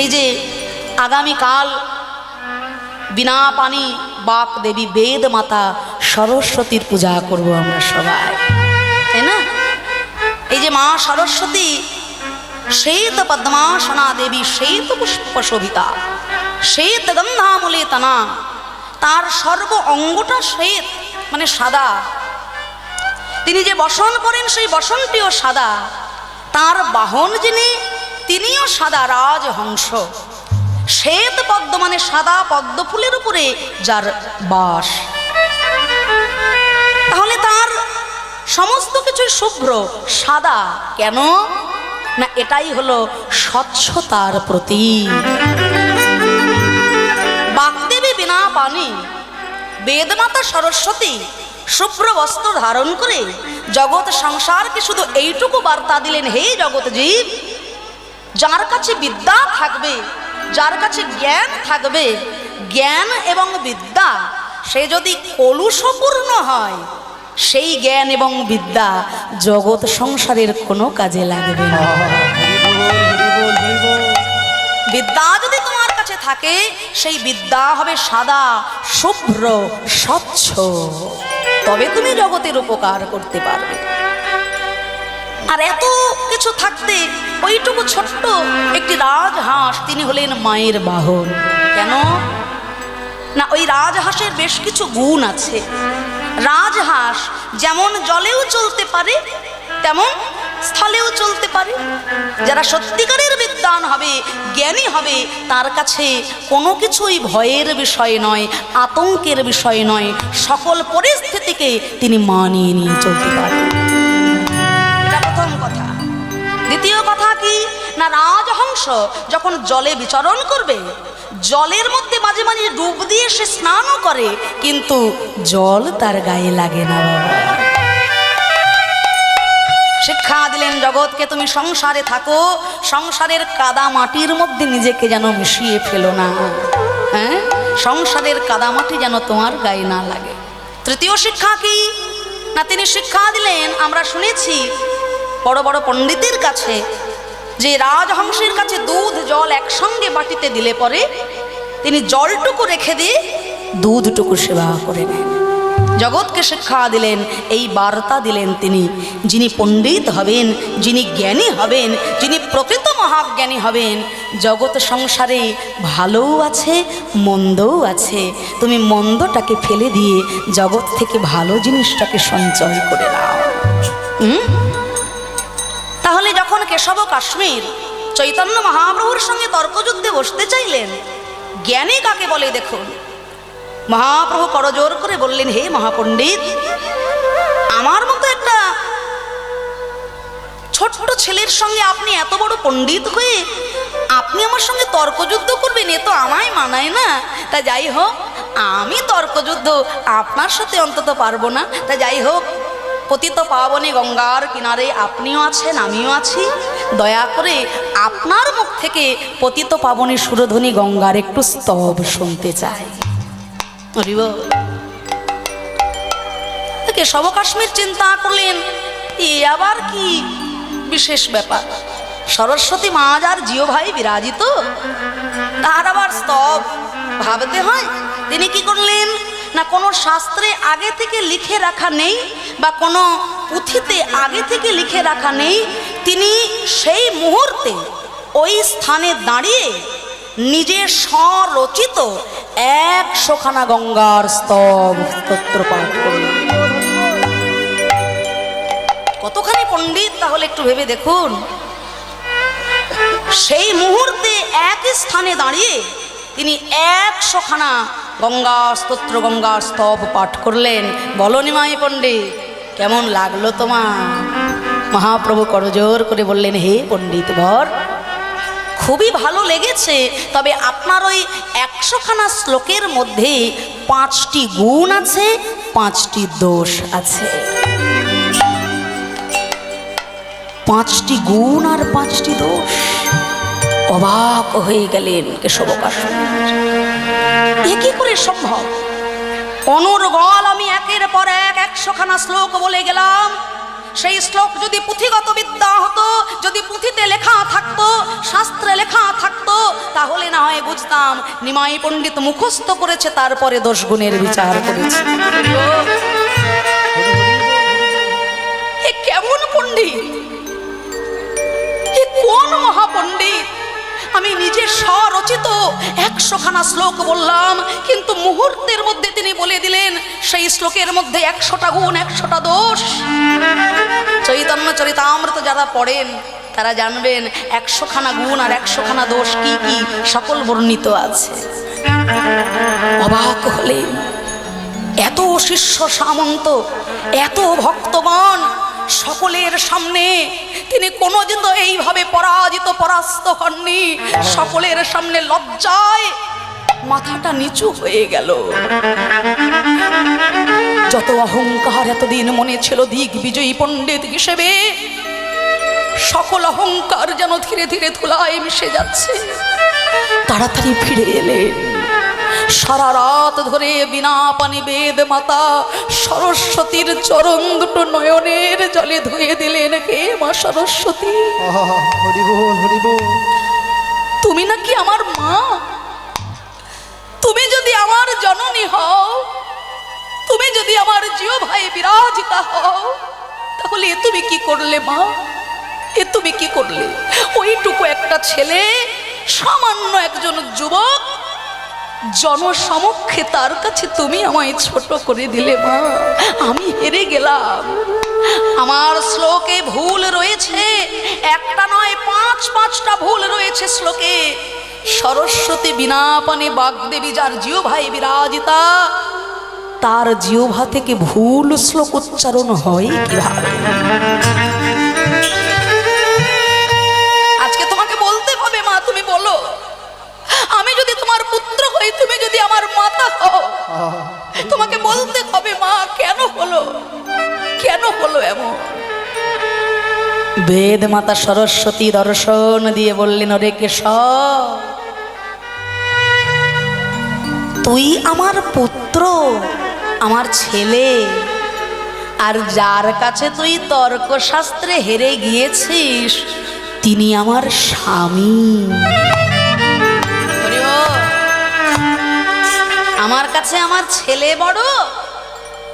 এই যে আগামীকাল বিনা পানি বাক দেবী বেদ মাতা সরস্বতীর পূজা করব আমরা সবাই, তাই না? এই যে মা সরস্বতী শ্বেত পদ্মাসনা দেবী, শ্বেত পুষ্প শোভিতা, শ্বেত গন্ধামূলে তানা, তার সর্ব অঙ্গটা শ্বেত মানে সাদা। তিনি যে বসন করেন সেই বসনটিও সাদা। তার বাহন যিনি তিনিও সাদা, রাজহংস। শ্বেত পদ্ম মানে সাদা পদ্ম ফুলের উপরে যার বাস। তাহলে তার সমস্ত কিছু শুভ্র সাদা। কেন না, এটাই হলো স্বচ্ছতার প্রতীক। বাগদেবী বিনা পানি, বেদমাতা সরস্বতী শুভ্র বস্ত্র ধারণ করে জগৎ সংসারকে শুধু এইটুকু বার্তা দিলেন, হে জগৎ জীব, যার কাছে বিদ্যা থাকবে, যার কাছে জ্ঞান থাকবে, জ্ঞান এবং বিদ্যা সে যদি কলুষপূর্ণ হয়, সেই জ্ঞান এবং বিদ্যা জগৎ সংসারের কোনো কাজে লাগবে না। বিদ্যা যদি তোমার কাছে থাকে, সেই বিদ্যা হবে সাদা, শুভ্র, স্বচ্ছ, তবে তুমি জগতের উপকার করতে পারবে। আর এত কিছু থাকতে ওইটুকু ছোট্ট একটি রাজহাঁস, তিনি হলেন মায়ের বাহন। কেন না, ওই রাজহাঁসের বেশ কিছু গুণ আছে। রাজহাঁস যেমন জলেও চলতে পারে, তেমন স্থলেও চলতে পারে। যারা সত্যিকারের বিদ্বান হবে, জ্ঞানী হবে, তার কাছে কোনো কিছুই ভয়ের বিষয় নয়, আতঙ্কের বিষয় নয়। সকল পরিস্থিতিকে তিনি মানিয়ে নিয়ে চলতে পারেন। এটা প্রথম কথা। দ্বিতীয় কথা কি না, রাজহংস যখন জলে বিচরণ করবে, জলের মধ্যে মাঝে মাঝে ডুব দিয়ে সে স্নানও করে, কিন্তু জল তার গায়ে লাগে না। বাবা শিক্ষা দিলেন জগৎকে, তুমি সংসারে থাকো, সংসারের কাদা মাটির মধ্যে নিজেকে যেন মিশিয়ে ফেলো না। হ্যাঁ, সংসারের কাদা মাটি যেন তোমার গায়ে না লাগে। তৃতীয় শিক্ষা কি না, তিনি শিক্ষা দিলেন, আমরা শুনেছি বড় বড় পণ্ডিতের কাছে যে রাজহংসের কাছে দুধ জল একসঙ্গে বাটিতে দিলে পরে তিনি জলটুকু রেখে দিয়ে দুধটুকু সেবা করে নেন। জগৎকে শিক্ষা দিলেন, এই বার্তা দিলেন তিনি, যিনি পণ্ডিত হবেন, যিনি জ্ঞানী হবেন, যিনি প্রকৃত মহাজ্ঞানী হবেন, জগৎ সংসারে ভালোও আছে মন্দও আছে। তুমি মন্দটাকে ফেলে দিয়ে জগৎ থেকে ভালো জিনিসটাকে সঞ্চয় করে নাও। তাহলে যখন কেশব কাশ্মীর চৈতন্য মহাপ্রভুর সঙ্গে তর্কযুদ্ধে বসতে চাইলেন, জ্ঞানী কাকে বলে দেখুন, মহাপ্রভু করজোর করে বললেন, হে মহাপণ্ডিত, আমার মতো একটা ছোট্ট ছেলের সঙ্গে আপনি এত বড় পণ্ডিত হয়ে আপনি আমার সঙ্গে তর্কযুদ্ধ করবেন, এ তো আমায় মানায় না। তা যাই হোক, আমি তর্কযুদ্ধ আপনার সাথে অন্তত পারবো না। তা যাই হোক, পতিত পাবনে গঙ্গার কিনারে আপনিও আছেন, আমিও আছি, দয়া করে আপনার মুখ থেকে পতিত পাবনে সুরধ্বনি গঙ্গার একটু স্তব শুনতে চাই। কেশব কাশ্মীর চিন্তা করলেন, এ আবার কি বিশেষ ব্যাপার, সরস্বতী মা যার জিও ভাই বিরাজিত, তার আবার স্তব ভাবতে হয়। তিনি কি করলেন না, কোনো শাস্ত্রে আগে থেকে লিখে রাখা নেই বা কোনো পুঁথিতে আগে থেকে লিখে রাখা নেই, তিনি সেই মুহূর্তে ওই স্থানে দাঁড়িয়ে নিজে স্বরচিত 100খানা গঙ্গার স্তব স্তোত্র পাঠ করলেন। কতখানি পণ্ডিত তাহলে একটু ভেবে দেখুন। সেই মুহূর্তে একই স্থানে দাঁড়িয়ে তিনি 100খানা গঙ্গা স্তোত্র, গঙ্গা স্তব পাঠ করলেন। বলো নিমাই পণ্ডিত, কেমন লাগলো তোমার? মহাপ্রভু করজোর করে বললেন, হে পণ্ডিত বর, খুবই ভালো লেগেছে, তবে আপনার ওই 100খানা শ্লোকের মধ্যে 5টি গুণ আছে, 5টি দোষ আছে। 5টি গুণ আর 5টি দোষ। অবাক হয়ে গেলেন কেশব কাশ্মীর, এ কি করে সম্ভব? অনর্গল আমি একের পর এক 100খানা শ্লোক বলে গেলাম, সেই শ্লোক যদি পুঁথিগত বিদ্যা হতো, যদি পুঁথিতে লেখা থাকতো, শাস্ত্রে লেখা থাকতো, হয় বুঝতাম নিমাই পণ্ডিত মুখস্থ করেছে, তারপরে 10 গুণের বিচার করেছে। এ কেমন পণ্ডিত, এ কোন মহাপণ্ডিত! আমি নিজে স্বরচিত 100খানা শ্লোক বললাম, কিন্তু মুহূর্তের মধ্যে তিনি বলে দিলেন সেই শ্লোকের মধ্যে 100টা গুণ, 100টা দোষ। চৈতন্য চরিতামৃত যারা পড়েন তারা জানবেন 100খানা গুণ আর 100খানা দোষ কি কি সকল বর্ণিত আছে। অবাক হলেন, এত শিষ্য সামন্ত, এত ভক্তগণ, সকলের সামনে তিনি কোনোদিন তো এইভাবে পরাস্ত হননি। সকলের সামনে লজ্জায় মাথাটা নিচু হয়ে গেল। যত অহংকার এতদিন মনে ছিল দিগ্বিজয়ী পণ্ডিত হিসেবে, সকল অহংকার যেন ধীরে ধীরে ধুলায় মিশে যাচ্ছে। তাড়াতাড়ি ফিরে এলেন। সারা রাত ধরে বিনা পানি বেদ মাতা সরস্বতীর চরণ দুটো নয়নের জলে ধুয়ে দিলেন। হে মা সরস্বতী, তুমি নাকি আমার মা, তুমি যদি আমার জননী হও, তুমি যদি আমার জিও ভাই বিরাজিতা হও, তাহলে এ তুমি কি করলে মা? এ তুমি কি করলে? ওইটুকু একটা ছেলে, সামান্য একজন যুবক, জনসমক্ষে তার কাছে তুমি আমায় ছোট করে দিলে মা। আমি হেরে গেলাম। আমার শ্লোকে ভুল রয়েছে, একটা নয় 5টা ভুল রয়েছে শ্লোকে। সরস্বতী বিনা পানে বাগদেবী যার জিও ভাই বিরাজিতা, তার জিহ্বা থেকে ভুল শ্লোক উচ্চারণ হয় কিভাবে? আজকে তোমাকে বলতে হবে মা, তুমি বলো, আমি যদি তোমার পুত্র হই, তুমি যদি আমার মাতা হও, তোমাকে বলতে হবে মা, কেন হলো, কেন হলো এমন? বেদ মাতা সরস্বতী দর্শন দিয়ে বললেন, ওরে কেশব, তুই আমার পুত্র, আমার ছেলে, আর যার কাছে তুই তর্কশাস্ত্রে হেরে গিয়েছিস তিনি আমার স্বামী। আমার কাছে আমার ছেলে বড়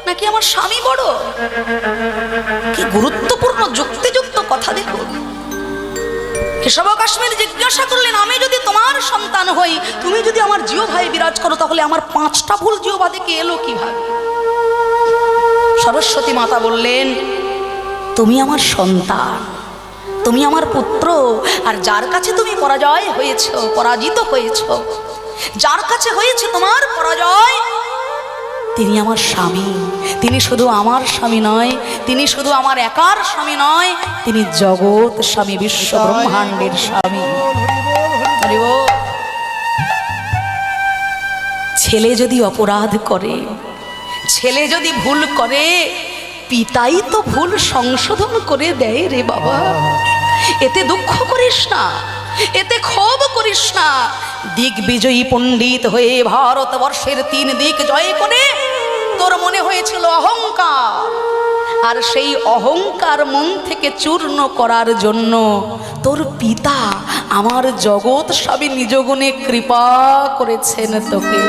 নাকি আমার স্বামী বড়? কি গুরুত্বপূর্ণ যুক্তিযুক্ত কথা দেখুন। কেশব কাশ্মীর জিজ্ঞাসা করলেন, আমি যদি তোমার সন্তান হই, তুমি যদি আমার জিও ভাই বিরাজ করো, তাহলে আমার 5টা ভুল জিহ্বা থেকে এলো কিভাবে? সরস্বতী মাতা বললেন, তুমি আমার সন্তান, তুমি আমার পুত্র, আর যার কাছে তুমি পরাজিত হয়েছ, যার কাছে হয়েছে তোমার পরাজয়, তিনি আমার স্বামী। তিনি শুধু আমার স্বামী নয়, তিনি শুধু আমার একার স্বামী নয়, তিনি জগৎ স্বামী, বিশ্ব ব্রহ্মাণ্ডের স্বামী। ছেলে যদি অপরাধ করে, ছেলে যদি ভুল করে, পিতাই তো ভুল সংশোধন করে দেয় রে বাবা। এতে দুঃখ করিস না, এতে ক্ষোভ করিস না। দিগ্বিজয়ী পণ্ডিত হয়ে ভারতবর্ষের 3 দিক জয় করে তোর মনে হয়েছিল অহংকার, আর সেই অহংকার মন থেকে চূর্ণ করার জন্য তোর পিতা আমার জগৎ স্বামী নিজ গুণে কৃপা করেছেন তোকে।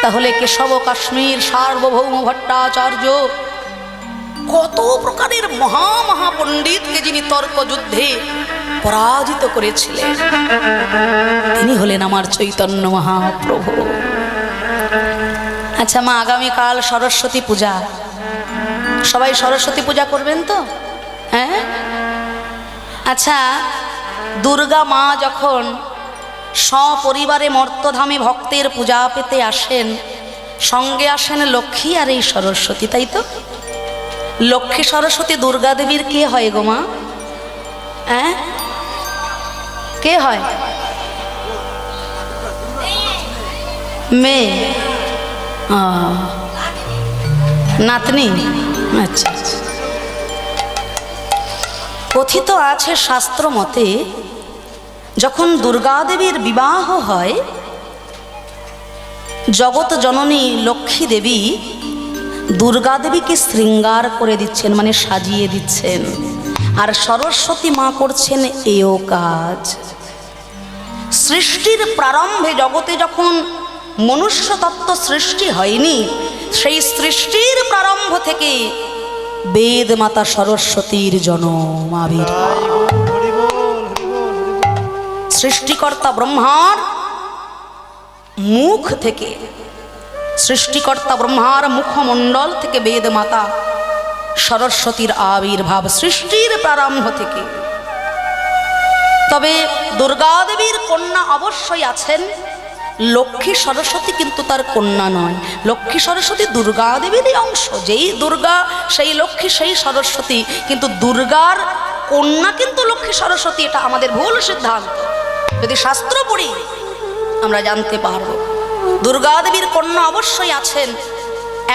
তাহলে কেশব কাশ্মীর সার্বভৌম ভট্টাচার্য কত প্রকারের মহাপণ্ডিতকে যিনি তর্ক যুদ্ধে পরাজিত করেছিলেন, তিনি হলেন আমার চৈতন্য মহাপ্রভু। আচ্ছা মা, আগামীকাল সরস্বতী পূজা, সবাই সরস্বতী পূজা করবেন তো? হ্যাঁ। আচ্ছা, দুর্গা মা যখন সপরিবারে মর্তধামে ভক্তের পূজা পেতে আসেন, সঙ্গে আসেন লক্ষ্মী আর এই সরস্বতী, তাই তো? লক্ষ্মী সরস্বতী দুর্গা দেবীর কে হয় গো মা? হ্যাঁ, কে হয়? মেয়ে, নাতনি। আচ্ছা, কথিত আছে শাস্ত্র মতে, যখন দুর্গা দেবীর বিবাহ হয়, জগৎ জননী লক্ষ্মী দেবী দুর্গা দেবীকে শৃঙ্গার করে দিচ্ছেন, মানে সাজিয়ে দিচ্ছেন, আর সরস্বতী মা করছেন এও কাজ। সৃষ্টির প্রারম্ভে জগতে যখন মনুষ্য তত্ত্ব সৃষ্টি হয়নি, সেই সৃষ্টির প্রারম্ভ থেকে বেদ মাতা সরস্বতীর জন্ম আবির্ভাব। সৃষ্টিকর্তা ব্রহ্মার মুখ থেকে, সৃষ্টিকর্তা ব্রহ্মার মুখমণ্ডল থেকে বেদ মাতা সরস্বতীর আবির্ভাব, সৃষ্টির প্রারম্ভ থেকে। তবে দুর্গা দেবীর কন্যা অবশ্যই আছেন, লক্ষ্মী সরস্বতী কিন্তু তার কন্যা নয়। লক্ষ্মী সরস্বতী দুর্গা দেবীরই অংশ, যেই দুর্গা সেই লক্ষ্মী সেই সরস্বতী, কিন্তু দুর্গার কন্যা কিন্তু লক্ষ্মী সরস্বতী, এটা আমাদের ভুল সিদ্ধান্ত। যদি শাস্ত্র পড়ি আমরা জানতে পারব দুর্গা দেবীর কন্যা অবশ্যই আছেন।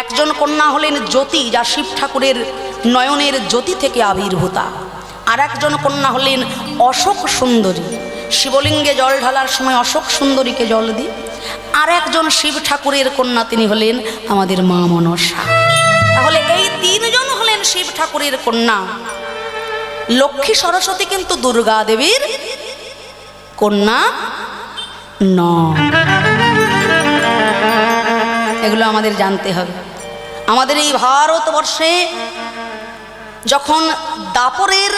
একজন কন্যা হলেন জ্যোতি, যা শিব ঠাকুরের নয়নের জ্যোতি থেকে আবির্ভূতা। আর একজন কন্যা হলেন অশোক সুন্দরী, শিবলিঙ্গে জল ঢালার সময় অশোক সুন্দরীকে জল দিই। আর একজন শিব ঠাকুরের কন্যা, তিনি হলেন আমাদের মা মনসা। তাহলে এই তিনজন হলেন শিব ঠাকুরের কন্যা। লক্ষ্মী সরস্বতী কিন্তু দুর্গা দেবীর কন্যা নয়। এগুলো আমাদের জানতে হবে। আমাদের এই ভারতবর্ষে যখন দাপরের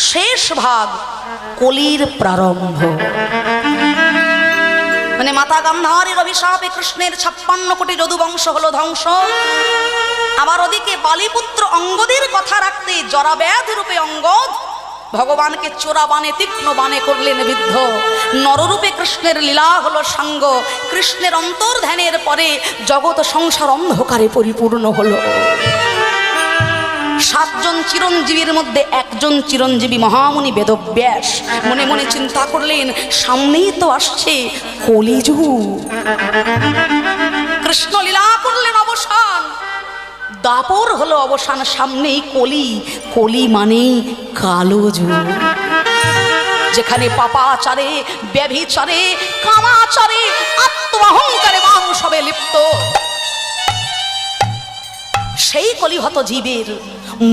শেষ ভাগ, কলির প্রারম্ভ, মানে মাতা গান্ধারীর অভিশাপে কৃষ্ণের 56 কোটি যদুবংশ হলো ধ্বংস। আবার ওদিকে বালিপুত্র অঙ্গদের কথা রাখতে জরাব্যাধ রূপে অঙ্গদ ভগবানকে চোরা বানে, তীক্ষ্ণ বানে করলেন বিদ্ধ। নররূপে কৃষ্ণের লীলা হলো সাঙ্গ। কৃষ্ণের অন্তর্ধ্যানের পরে জগৎ সংসার অন্ধকারে পরিপূর্ণ হলো। 7 জন চিরঞ্জীবীর মধ্যে একজন চিরঞ্জীবী মহামুনি বেদব্যাস মনে মনে চিন্তা করলেন, সামনেই তো আসছে কলিযুগ। কৃষ্ণ লীলা করলেন অবসান, দাপর হলো অবসান, সামনেই কলি। কলি মানে কালো যুগ, যেখানে পাপাচারে, ব্যভিচারে, কামাচারে, আত্মঅহংকারে মানুষ হবে লিপ্ত। সেই কলিহত জীবের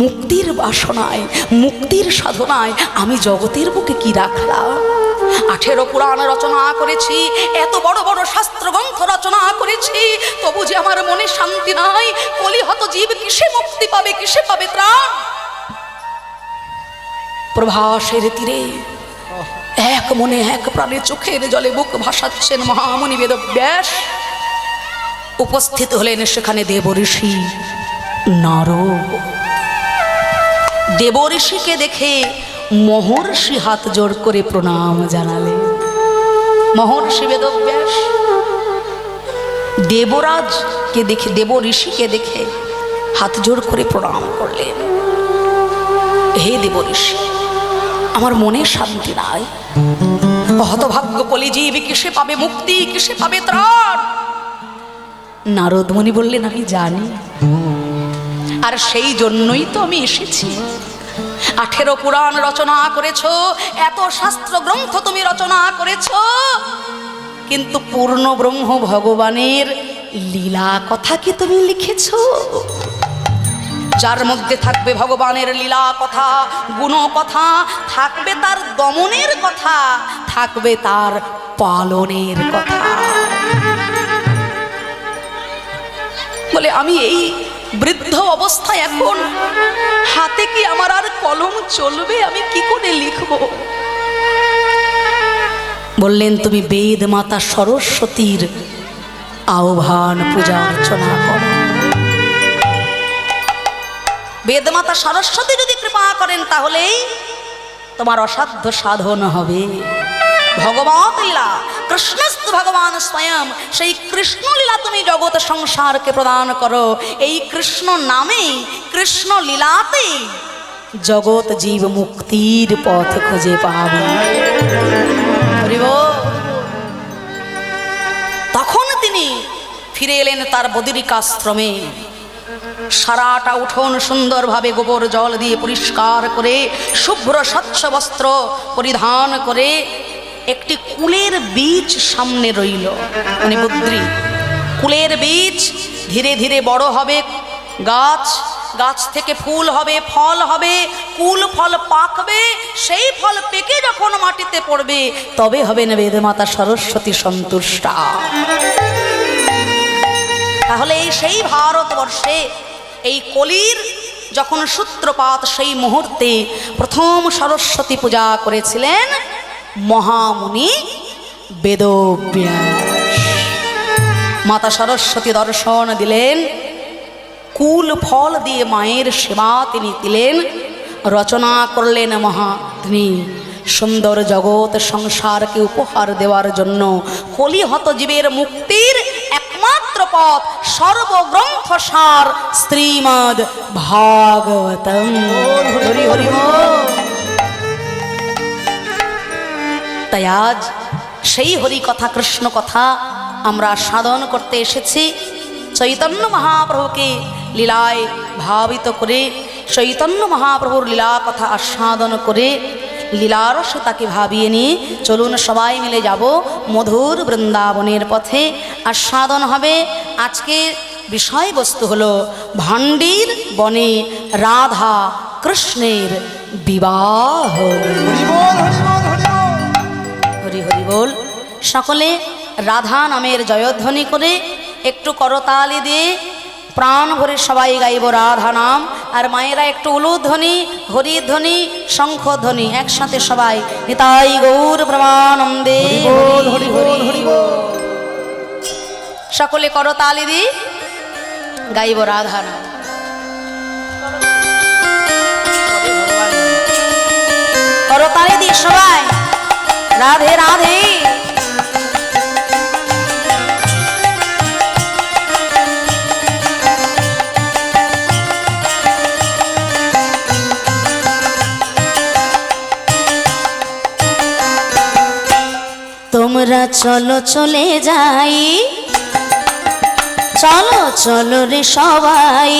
মুক্তির বাসনায়, মুক্তির সাধনায় আমি জগতের বুকে কি রাখলাম? 18 পুরাণ রচনা করেছি, এত বড় বড় শাস্ত্রগ্রন্থ রচনা করেছি, তবু যে আমার মনে শান্তি নাই। কলিহত জীব কিসে মুক্তি পাবে, কিসে পাবে ত্রাণ? প্রভাসের তীরে এক মনে এক প্রাণে চোখের জলে বুক ভাসাচ্ছেন মহামুনি বেদব্যাস। উপস্থিত হলেন সেখানে দেবঋষি নারদ। দেবঋষিকে দেখে মহর্ষি হাত জোড় করে প্রণাম জানালেন। মহর্ষি বেদব্যাস দেবরাজকে দেখে, দেবঋষিকে দেখে হাত জোড় করে প্রণাম করলেন। হে দেবঋষি, আমার মনে শান্তি নাই। হতভাগ্য কলিজীব কিসে পাবে মুক্তি, কিসে পাবে ত্রাণ? নারদ মুনি বললেন, আমি জানি, আর সেই জন্যই তো আমি এসেছি। 18 পুরাণ রচনা করেছ, এত শাস্ত্র গ্রন্থ তুমি রচনা করেছ, কিন্তু পূর্ণ ব্রহ্ম ভগবানের লীলা কথা কি তুমি লিখেছ? যার মধ্যে থাকবে ভগবানের লীলা কথা, গুণ কথা, থাকবে তার দমনের কথা, থাকবে তার পালনের কথা। বলে, আমি এই বৃদ্ধ অবস্থায় এখন হাতে কি আমার আর কলম চলবে? আমি কি করে লিখব? বললেন, তুমি বেদ মাতা সরস্বতীর আহ্বান পূজা অর্চনা করো। বেদ মাতা সরস্বতী যদি কৃপা করেন তাহলেই তোমার অসাধ্য সাধন হবে। ভগবত লীলা, কৃষ্ণস্তু ভগবান স্বয়ং, সেই কৃষ্ণ লীলা তুমি জগৎ সংসারকে প্রদান করো। এই কৃষ্ণ নামে, কৃষ্ণ লীলাতে জগৎ জীব মুক্তির পথ খুঁজে পাবে। তখন তিনি ফিরে এলেন তার বদরিকাশ্রমে। সারাটা উঠোন সুন্দরভাবে গোবর জল দিয়ে পরিষ্কার করে, শুভ্র স্বচ্ছ বস্ত্র পরিধান করে, একটি কুলের বীজ সামনে রইল, মানে বদ্রী। কুলের বীজ ধীরে ধীরে বড় হবে, গাছ, গাছ থেকে ফুল হবে, ফল হবে, কুল ফল পাকবে, সেই ফল পেকে যখন মাটিতে পড়বে তবে হবে না বেদমাতা সরস্বতী সন্তুষ্টা। তাহলে এই সেই ভারতবর্ষে এই কলির যখন সূত্রপাত, সেই মুহূর্তে প্রথম সরস্বতী পূজা করেছিলেন মহামুনি বেদব্যাস। মাতা সরস্বতী দর্শন দিলেন, কুল ফল দিয়ে মায়ের সেবা তিনি দিলেন, রচনা করলেন তিনি সুন্দর জগৎ সংসারকে উপহার দেওয়ার জন্য কলিহত জীবের মুক্তির একমাত্র পথ সর্বগ্রন্থ সার শ্রীমদ্ ভাগবতম। হরি হরি বল। তাই আজ সেই হরি কথা, কৃষ্ণ কথা আমরা সাধন করতে এসেছি। চৈতন্য মহাপ্রভুকে লীলায় ভাবিত করে, চৈতন্য মহাপ্রভুর লীলা কথা আস্বাদন করে, লীলারসে তাকে ভাবিয়ে নিয়ে চলুন সবাই মিলে যাব মধুর বৃন্দাবনের পথে। আস্বাদন হবে। আজকে বিষয়বস্তু হলো ভান্ডির বনে রাধা কৃষ্ণের বিবাহ। হরি হরি বল। সকলে রাধা নামের জয়ধ্বনি করে একটু করতালি দিয়ে প্রাণ ভরে সবাই গাইব রাধা নাম। আর মায়েরা একটু উলুধ্বনি, হরিধ্বনি, শঙ্খধ্বনি একসাথে সবাই নিতাই গৌর প্রেমানন্দে। সকলে করতালি দিয়ে গাইব রাধা নাম। করতালি দিয়ে সবাই রাধে রাধে। তোমরা চলো চলে যাই, চলো চলো রে সবাই,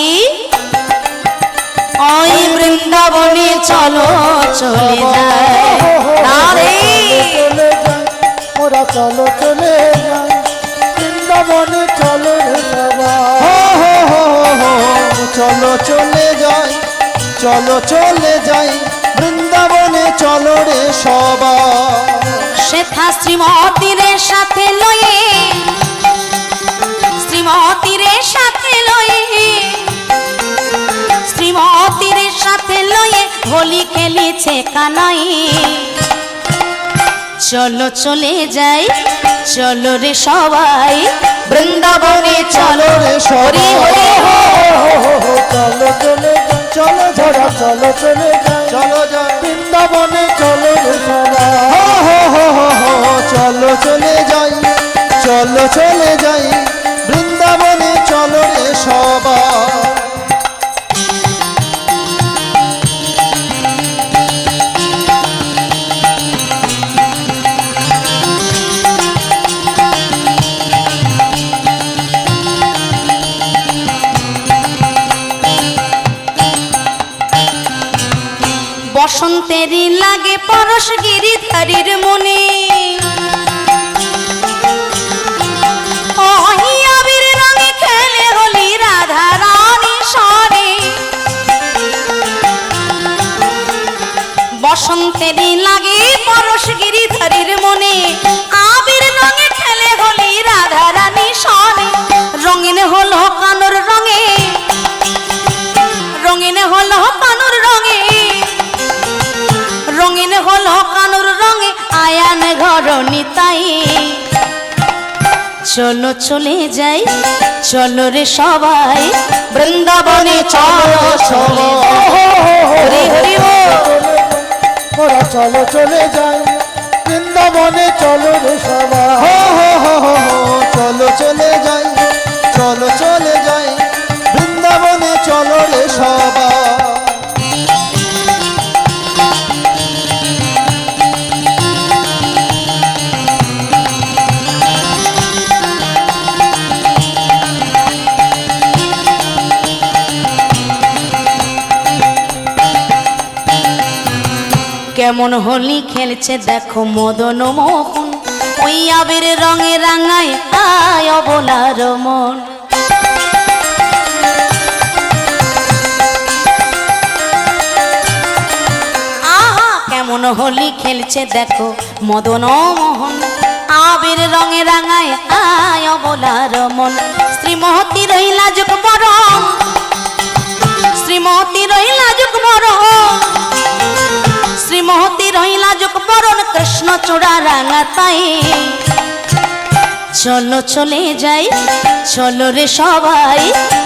ওই বৃন্দাবনে চলো চলে যাই। রাধে ওরা চলো চলে যাই, বৃন্দাবনে চলো রে সবাই। চলো চলে যাই, চলো চলে যাই, বৃন্দাবনে চলো রে সবাই। সেথা শ্রীমতীর সাথে লয়ে, শ্রীমতীর সাথে লয়ে, শ্রীমতীর সাথে লয়ে হোলি খেলিছে কানাই। চলো চলে যাই, চলো রে সবাই, বৃন্দাবনে চলো রে হরি হরি হো। চলো চলে যাই, চলো ঝরা চলো চলে যাই, চলো যাই, বৃন্দাবনে চলো রে সবাই। চলো চলে যাই, চলো চলে যাই, বৃন্দাবনে চলো রে সবাই। বসন্তেরই লাগে পরশ গিরিধারীর মনে, আবির রঙে খেলে হোলি রাধা রানী সরে। বসন্তেরই লাগে পরশ গিরিধারীর মনে, আবির রঙে খেলে হোলি রাধা রানী সরে। রঙিন হলো কানুর রঙে, রঙিন হলো কানুর রঙে, রঙিন হলো কানুর রঙে আয়ান ঘর নিতাই। চলো চলে যাই, চলো রে সবাই, বৃন্দাবনে চলো চলো। হরি হরি ওরা চলো চলে যাই, বৃন্দাবনে চলো রে সবাই। চলো চলে যাই, চলো চলে যাই, বৃন্দাবনে চলো রে সবাই। কেমন হোলি খেলছে দেখো মদন মোহন, ওই আবির রঙে রাঙায় আয় অবলার মন। কেমন হোলি খেলছে দেখো মদন মোহন, আবির রঙে রাঙায় আয় অবলার মন। শ্রীমতী রহিলা যুগ বরণ, শ্রীমতী রহিলা যুগ বরণ, শ্রীমতী রহিলা যুগ বরণ, কৃষ্ণ চূড়া রাঙা তাই। চলো চলে যাই, চলো রে সবাই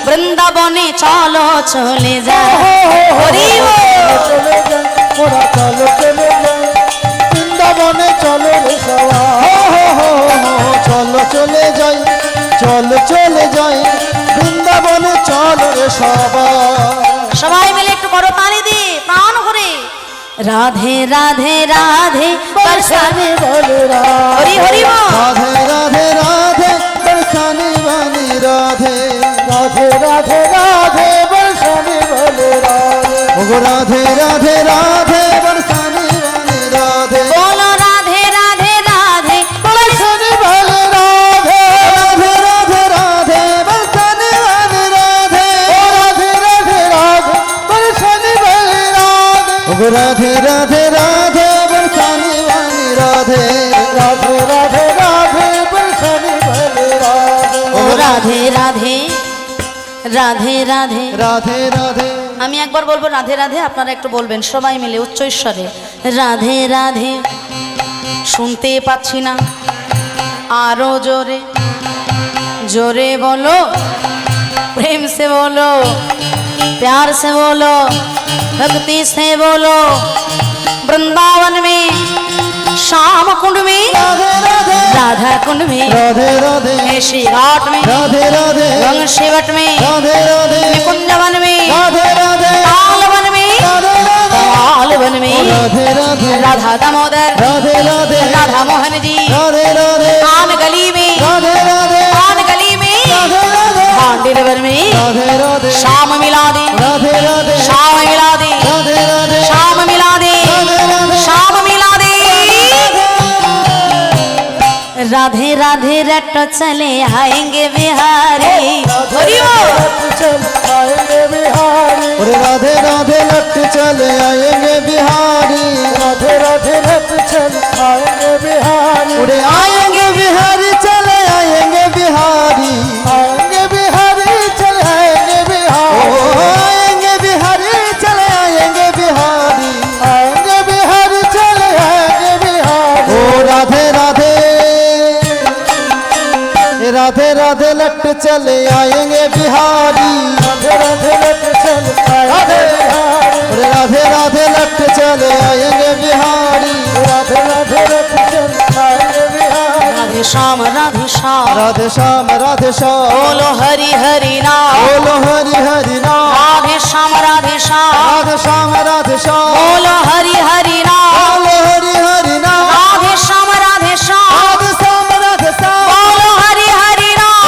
বৃন্দাবনে, চলো চলে যাই। হরি বল। চলে যাই মোরা, চলো চলে যাই বৃন্দাবনে, চলো রে সবাই। চলো চলে যাই, চলো চলে যাই বৃন্দাবনে, চলো রে সবাই। সবাই মিলে একটু করো তালি দিয়ে প্রাণ ভরে রাধে রাধে রাধে বরসানে বলে হরি হরি বল। রাধে রাধে রাধে বরসানে বানি রাধে, রাধে রাধে রাধে বরসানে বলে রাধে, ওগো রাধে রাধে রাধে বরসানে বানি রাধে, বলো রাধে রাধে রাধে বরসানে বলে রাধে, রাধে রাধে রাধে বরসানে বানি রাধে, ও রাধে রাধে রাধে বরসানে বলে রাধে, ওগো রাধে রাধে রাধে বরসানে বানি রাধে, রাধে রাধে রাধে বরসানে বলে রাধে, ও রাধে রাধে রাধে রাধে। রাধে রাধে। আমি একবার বলবো রাধে রাধে, আপনারা একটু বলবেন সবাই মিলে উচ্চ ঈশ্বরে রাধে রাধে। শুনতে পাচ্ছি না, আরো জোরে জোরে বলো, प्रेम से बोलो, प्यार से बोलो, भक्ति से बोलो। वृंदावन में, श्याम कुंड में, राधे राधे राधा कुंड में, राधे राधे ऐशी घाट में, राधे राधे गंगशिवट में, राधे राधे कुंजवन में, राधे राधे तालवन में, राधे राधे तालवन में, राधे राधे राधा दामोदर, राधे राधे राधा मोहन जी, राधे राधे पान गली में, राधे राधे पान गली में, राधे राधे भांडेरवर में, राधे राधे शाम मिला दे, राधे राधे शाम मिला दे, राधे राधे शाम मिला दे, राधे राधे शाम मिला दे। राधे राधे रट चले आएंगे बिहारी, हरि बोल। चल आएंगे बिहारी, और राधे राधे लट चले आएंगे बिहारी, राधे राधे लट चल आएंगे बिहारी, उड़े आएंगे बिहारी चले आएंगे बिहारी, आएंगे बिहारी चले आएंगे बिहारी, ओ आएंगे बिहारी चले आएंगे बिहारी, आएंगे बिहारी चले आएंगे बिहारी, ओ राधे राधे राधे राधे लट चले आएंगे बिहारी, राधे राधे लट चले आएंगे बिहारी, राधे राधे लट चले आएंगे बिहारी, राधे राधे लट चले आएंगे बिहारी। राधे श्याम राधे श्याम, राधे श्याम राधे श्याम, बोलो हरि हरि नाम, बोलो हरि हरि नाम, राधे श्याम राधे श्याम, राधे श्याम राधे श्याम, बोलो हरि हरि नाम, बोलो हरि हरि नाम, राधे श्याम राधे श्याम, राधे श्याम राधे श्याम, बोलो हरि हरि नाम,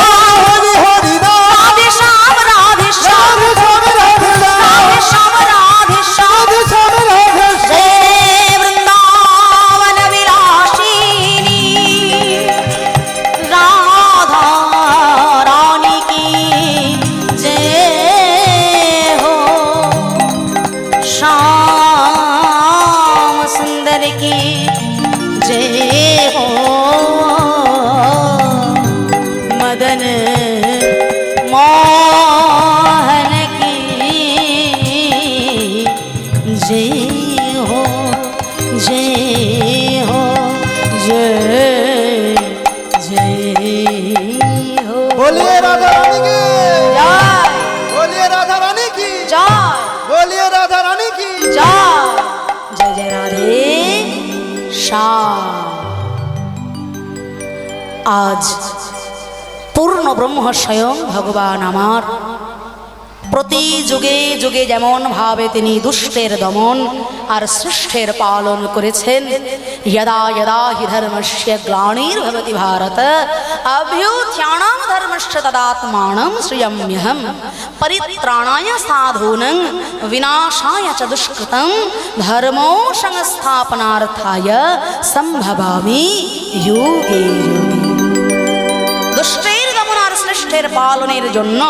हरि हरि नाम, राधे श्याम राधे श्याम, राधे श्याम राधे श्याम, राधे श्याम राधे श्याम। राधे श्याम राधे श्याम। जय वृंदावन विलासिनी राधा रानी की जय हो, श्याम सुंदर की जय हो, मदन मोहन की जय हो, जय हो, जय जय हो। बोलिए राधा रानी की, जय बोलिए राधा रानी की, जय बोलिए राधा रानी की। जय जय जय राधे श्याम। आज पूर्ण ब्रह्म स्वयं भगवान आमार प्रति जुगे जुगे जेमन भावे तिनी दुष्टेर दमन और सृष्टेर पालन करेছেন। यदा यदा हि धर्मस्य ग्लानिर्भवति भारत अभ्युत्थानं धर्मस्य तदात्मानं श्रियम्यहं परित्राणाय साधूनां विनाशाय च दुष्कृतं धर्मो संस्थापनार्थाय संभवामि युगे युगे। दुष्टेर दमन और श्रेष्ठेर पालनेर जন্য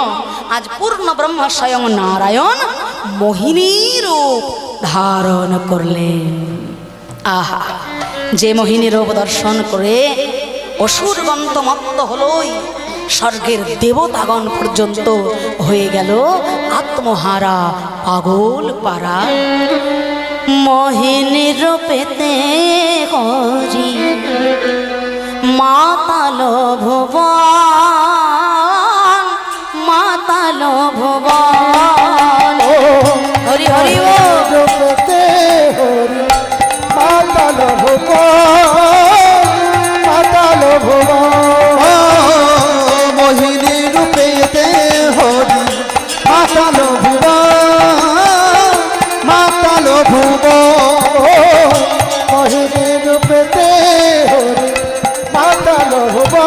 आज पूर्ण ब्रह्म स्वयं नारायण मोहिनी रूप धारण करलेन। আহা, যে মোহিনী রূপ দর্শন করে অসুর গন্তমত্ত হলই, স্বর্গের দেবতাগণ পর্যন্ত হয়ে গেল আত্মহারা, পাগল পারা। মোহিনী রূপেতে হরি মাতাল ভুবন, মাতাল ভুবন। হরি হরি বল। রূপেতে হরি মাতাল ভুবন, মাতাল ভুবন। মোহিনী রূপেতে হরি মাতাল ভুবন, মাতাল ভুবন। মোহিনী রূপেতে হরি মাতাল ভুবন,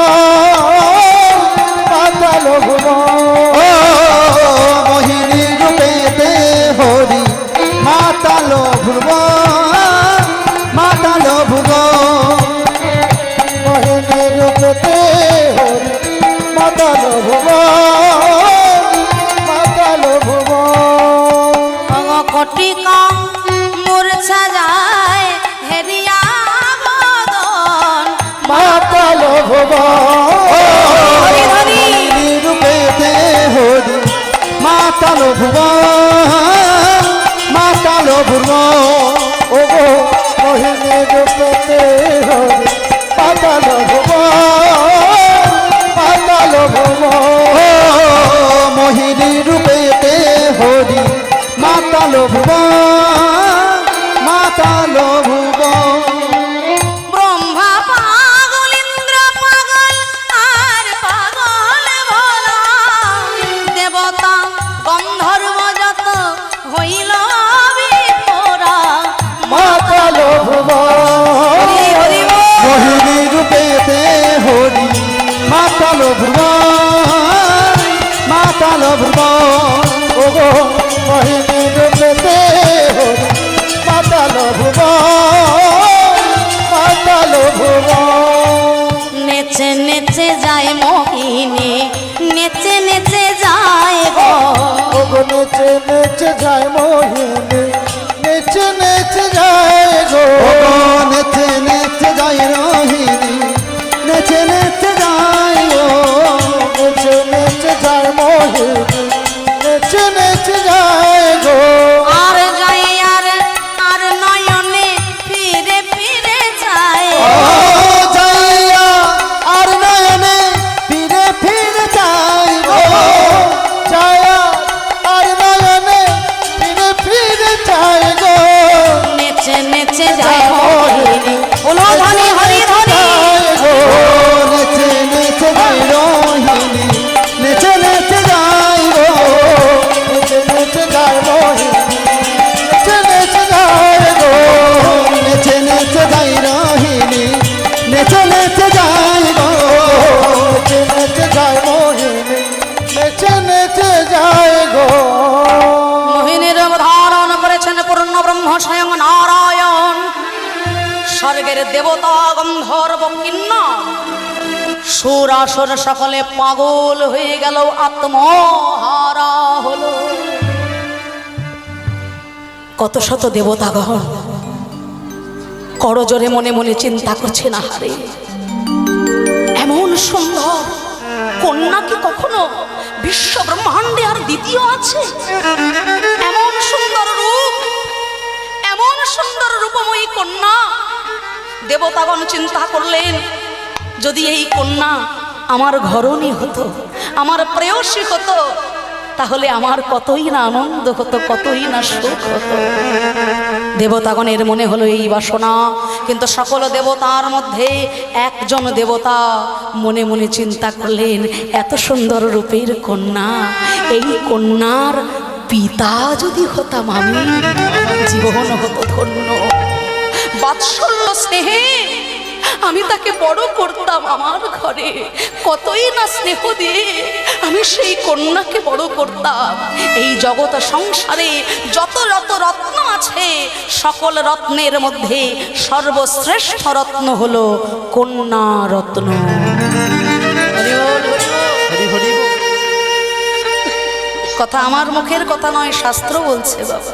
মাতাল ভুবন। মোহিনী রূপেতে হরি মাতাল ভুবন, মাতাল ভুবন। মোহিনী রূপেতে হরি মাতাল ভুবন, মাতাল ভুবন। কটিকা মূর্ছা যায় হেরিয়া বদন, মাতাল ভুবন। মোহিনী রূপেতে হরি মাতাল ভুবন, মাতাল ভুবন। ওগো মোহিনী রূপেতে হরি মাতাল ভুবন, মাতাল ভুবন। মোহিনী রূপেতে হরি মাতাল ভুবন, মাতাল ভুবন। ব্রহ্মা পাগল, ইন্দ্র পাগল, আর পাগল ভোলা, দেবতা গন্ধর্ব যত হইল বিপরা। মাতাল ভুবন। হরি হরি বল। মোহিনী রূপেতে হরি মাতাল ভুবন, মাতাল ভুবন। ওগো মোহিনী রূপেতে হরি মাতাল ভুবন, মাতাল ভুবন। নেচে নেচে যায় মোহিনী, নেচে নেচে যায় গো। ওগো নেচে নেচে যায় মোহিনী, নেচে নেচে যায় গো। নেচে নেচে যায় রোহিণী, নেচে নেচে যায় গো। নেচে নেচে যায় মোহিনী, নেচে নেচে যায় গো। আর যাই আর নয়নে ফিরে ফিরে যায়। ও যাইয়া আর নয়নে ফিরে ফিরে যায় গো। যাইয়া আর নয়নে ফিরে ফিরে যায় গো। নেচে নেচে যায় মোহিনী, বলো ধনী হরি ধনী। নেচে নেচে যায় রোহিণী, নেচে নেচে যায় গো। নেচে নেচে যায় রোহিণী, নেচে নেচে যায় গো। নেচে নেচে যায় রোহিণী, নেচে নেচে যায় গো। নেচে নেচে যায় মোহিনী, নেচে নেচে যায় গো। মোহিনীর রূপ ধারণ করেছেন পূর্ণ ব্রহ্ম স্বয়ং নারায়ণ, স্বর্গের দেবতা গন্ধর্ব কিন্নর, সুর আসর সকলে পাগল হয়ে গেল, আত্মহারা হলো। কত শত দেবতাগণ করজোরে মনে মনে চিন্তা করছে, না হারে এমন সুন্দর কন্যা কি কখনো বিশ্ব ব্রহ্মাণ্ডে আর দ্বিতীয় আছে? এমন সুন্দর রূপ, এমন সুন্দর রূপময়ী কন্যা। দেবতাগণ চিন্তা করলেন, যদি এই কন্যা আমার ঘরণী হতো, আমার প্রেয়সী হতো, তাহলে আমার কতই না আনন্দ হতো, কতই না সুখ হতো। দেবতাগণের মনে হলো এই বাসনা, কিন্তু সকল দেবতার মধ্যে একজন দেবতা মনে মনে চিন্তা করলেন, এত সুন্দর রূপের কন্যা, এই কন্যার পিতা যদি হতাম আমি, জীবন হতো ধন্য। বাৎসল্য স্নেহে আমি তাকে বড় করতাম আমার ঘরে, কতই না স্নেহ দিয়ে আমি সেই কন্যাকে বড় করতাম। এই জগৎ সংসারে যত যত রত্ন আছে, সকল রত্নের মধ্যে সর্বশ্রেষ্ঠ রত্ন হলো কন্যা রত্ন। কথা আমার মুখের কথা নয়, শাস্ত্র বলছে বাবা।